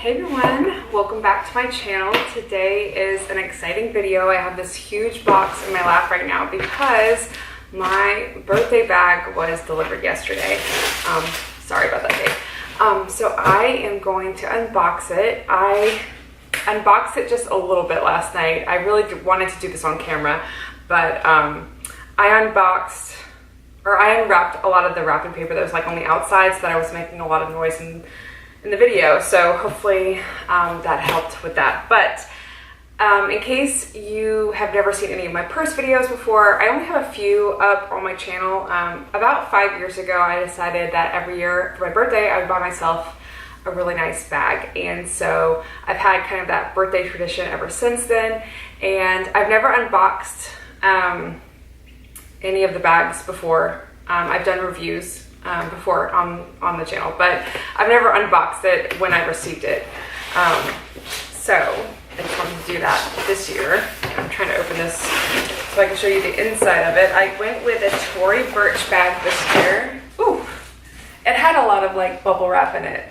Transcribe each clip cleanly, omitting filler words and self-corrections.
Hey everyone, welcome back to my channel. Today is an exciting video. I have this huge box in my lap right now because my birthday bag was delivered yesterday. Sorry about that, Dave. So I am going to unbox it. I unboxed it just a little bit last night. I really wanted to do this on camera, but I unwrapped a lot of the wrapping paper that was like on the outside so that I was making a lot of noise in the video, so hopefully that helped with that. But in case you have never seen any of my purse videos before, I only have a few up on my channel. About 5 years ago, I decided that every year for my birthday, I would buy myself a really nice bag. And so I've had kind of that birthday tradition ever since then. And I've never unboxed any of the bags before. I've done reviews before on the channel, but I've never unboxed it when I received it. So I just wanted to do that this year. I'm trying to open this so I can show you the inside of it. I went with a Tory Burch bag this year. Ooh, it had a lot of like bubble wrap in it.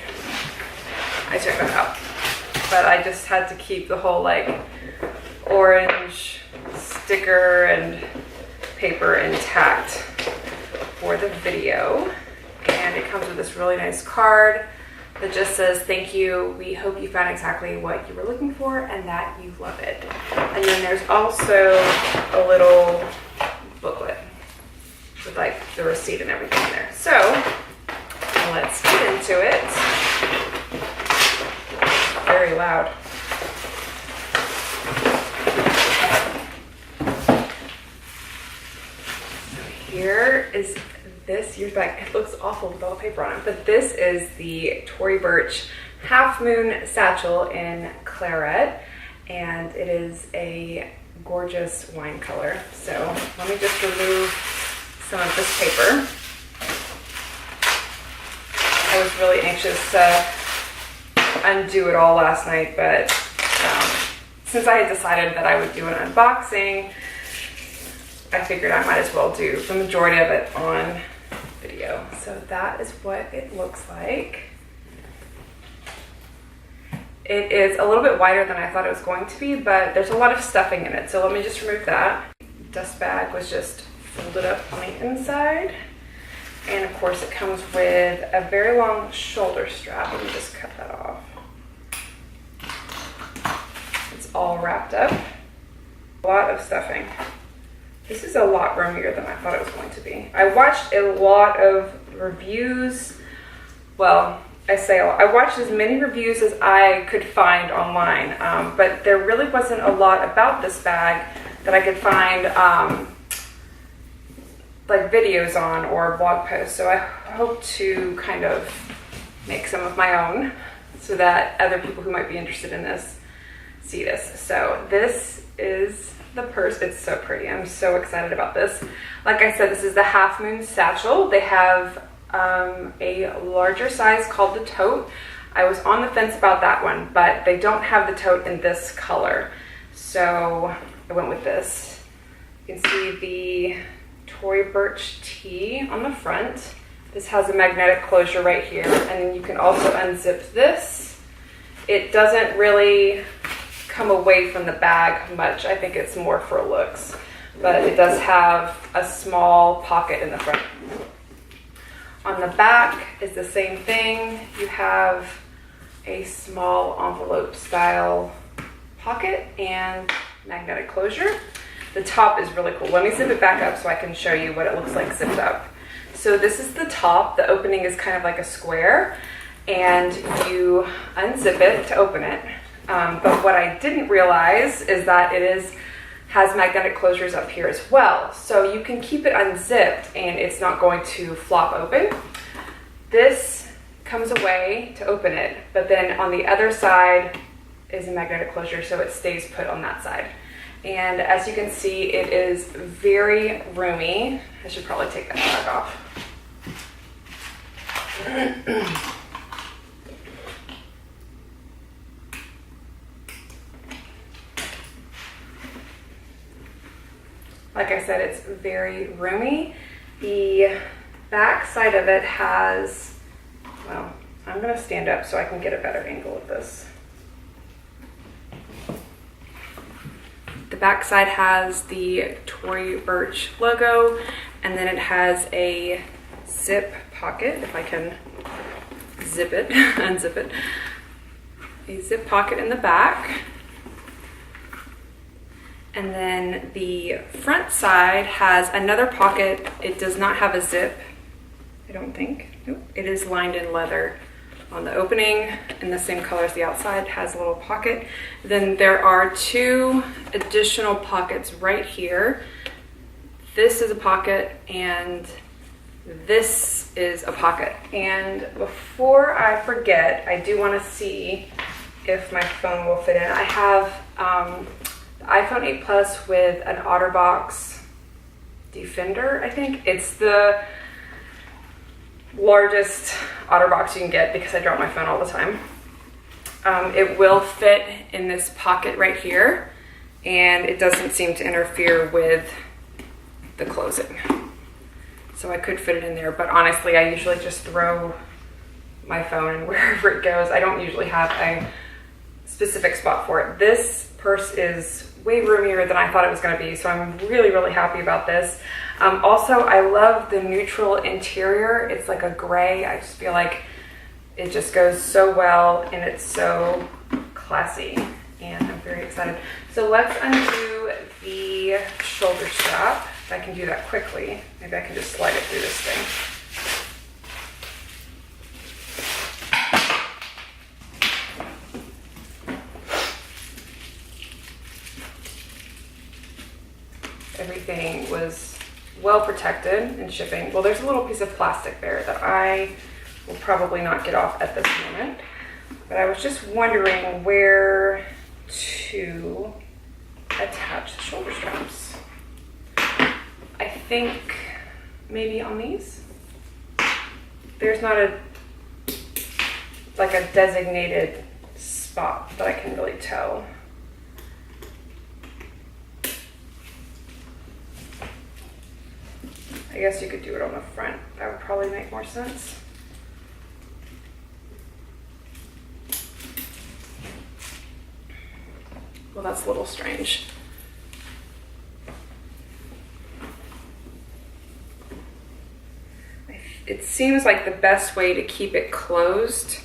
I took that out, but I just had to keep the whole like orange sticker and paper intact for the video. And it comes with this really nice card that just says, "Thank you. We hope you found exactly what you were looking for and that you love it." And then there's also a little booklet with like the receipt and everything in there. So let's get into it. Very loud. Here is this year's bag. It looks awful with all the paper on it, but this is the Tory Burch Half Moon Satchel in Claret, and it is a gorgeous wine color. So let me just remove some of this paper. I was really anxious to undo it all last night, but since I had decided that I would do an unboxing, I figured I might as well do the majority of it on video. So that is what it looks like. It is a little bit wider than I thought it was going to be, but there's a lot of stuffing in it. So let me just remove that. Dust bag was just folded up on the inside. And of course it comes with a very long shoulder strap. Let me just cut that off. It's all wrapped up. A lot of stuffing. This is a lot roomier than I thought it was going to be. I watched a lot of reviews. Well, I watched as many reviews as I could find online, but there really wasn't a lot about this bag that I could find like videos on or blog posts. So I hope to kind of make some of my own so that other people who might be interested in this see this. So this is the purse. It's so pretty. I'm so excited about this. Like I said, this is the Half Moon Satchel. They have a larger size called the tote. I was on the fence about that one, but they don't have the tote in this color. So I went with this. You can see the Tory Burch T on the front. This has a magnetic closure right here, and you can also unzip this. It doesn't really come away from the bag much. I think it's more for looks, but it does have a small pocket in the front. On the back is the same thing. You have a small envelope style pocket and magnetic closure. The top is really cool. Let me zip it back up so I can show you what it looks like zipped up. So this is the top. The opening is kind of like a square, and you unzip it to open it. But what I didn't realize is that it has magnetic closures up here as well. So you can keep it unzipped and it's not going to flop open. This comes away to open it, but then on the other side is a magnetic closure, so it stays put on that side. And as you can see, it is very roomy. I should probably take that bag off. Like I said, it's very roomy. The back side of it has, well, I'm I'm gonna stand up so I can get a better angle of this. The back side has the Tory Burch logo, and then it has a zip pocket, if I can zip it, unzip it. A zip pocket in the back. And then the front side has another pocket. It does not have a zip, I don't think. Nope. It is lined in leather on the opening, in the same color as the outside. It has a little pocket. Then there are two additional pockets right here. This is a pocket and this is a pocket. And before I forget, I do want to see if my phone will fit in. I have the iPhone 8 Plus with an OtterBox Defender, I think. It's the largest OtterBox you can get because I drop my phone all the time. It will fit in this pocket right here, and it doesn't seem to interfere with the closing. So I could fit it in there, but honestly, I usually just throw my phone wherever it goes. I don't usually have a specific spot for it. This purse is way roomier than I thought it was going to be, so I'm really, really happy about this. Also, I love the neutral interior. It's like a gray. I just feel like it just goes so well, and it's so classy, and I'm very excited. So let's undo the shoulder strap. If I can do that quickly, maybe I can just slide it through this thing. Everything was well protected in shipping. Well, there's a little piece of plastic there that I will probably not get off at this moment, but I was just wondering where to attach the shoulder straps. I think maybe on these. There's not a designated spot that I can really tell. I guess you could do it on the front. That would probably make more sense. Well, that's a little strange. It seems like the best way to keep it closed,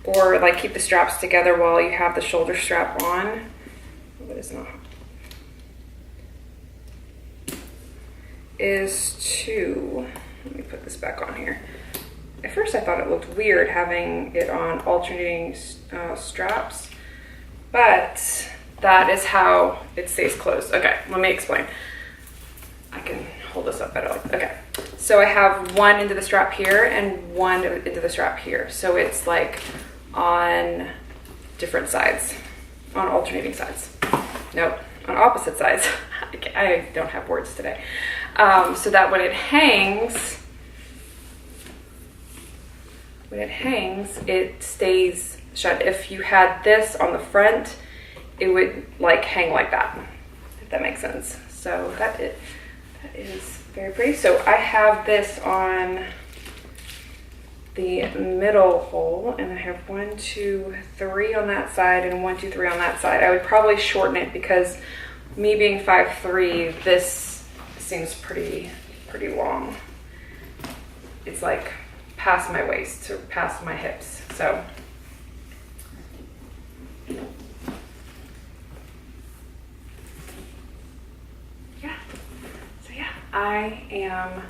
or like keep the straps together while you have the shoulder strap on. What is not? Is to, let me put this back on here. At first I thought it looked weird having it on alternating straps, but that is how it stays closed. Okay, let me explain. I can hold this up better. Okay, so I have one into the strap here and one into the strap here. So it's like on different sides, on alternating sides. Nope, on opposite sides. I don't have words today. So that when it hangs, it stays shut. If you had this on the front, it would like hang like that, if that makes sense. So that is very pretty. So I have this on the middle hole, and I have 1, 2, 3 on that side and 1, 2, 3 on that side. I would probably shorten it because me being 5'3", this seems pretty long. It's like past my waist to past my hips. So yeah, I am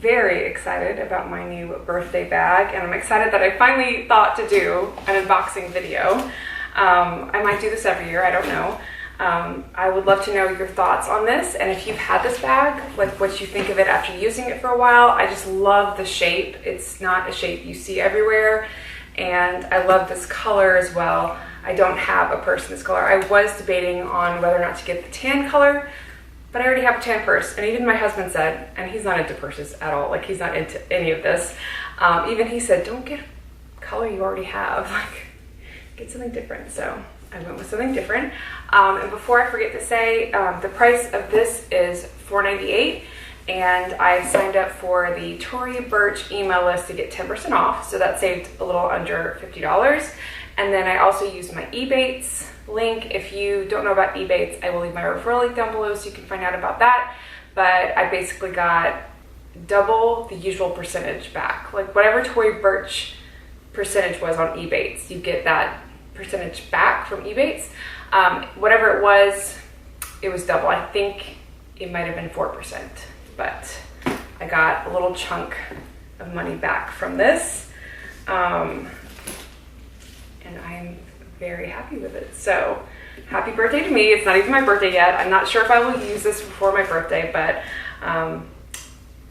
very excited about my new birthday bag, and I'm excited that I finally thought to do an unboxing video. I might do this every year, I don't know. I would love to know your thoughts on this, and if you've had this bag, like what you think of it after using it for a while. I just love the shape. It's not a shape you see everywhere, and I love this color as well. I don't have a purse in this color. I was debating on whether or not to get the tan color, but I already have a tan purse, and even my husband said, and he's not into purses at all, like he's not into any of this, even he said, don't get a color you already have, like get something different. So I went with something different. And before I forget to say, the price of this is $4.98, and I signed up for the Tory Burch email list to get 10% off, so that saved a little under $50. And then I also used my Ebates link. If you don't know about Ebates, I will leave my referral link down below so you can find out about that. But I basically got double the usual percentage back. Like whatever Tory Burch percentage was on Ebates, you get that percentage back from Ebates. Whatever it was double. I think it might have been 4%, but I got a little chunk of money back from this. And I'm very happy with it. So happy birthday to me. It's not even my birthday yet. I'm not sure if I will use this before my birthday, but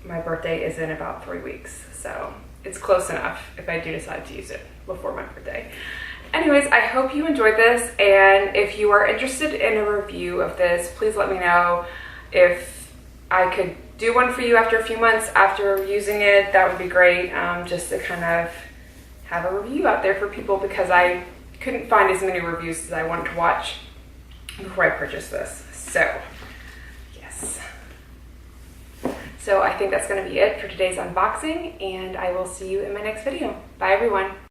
my birthday is in about 3 weeks. So it's close enough if I do decide to use it before my birthday. Anyways, I hope you enjoyed this, and if you are interested in a review of this, please let me know. If I could do one for you after a few months after using it, that would be great, just to kind of have a review out there for people, because I couldn't find as many reviews as I wanted to watch before I purchased this. So, yes. So I think that's going to be it for today's unboxing, and I will see you in my next video. Bye, everyone.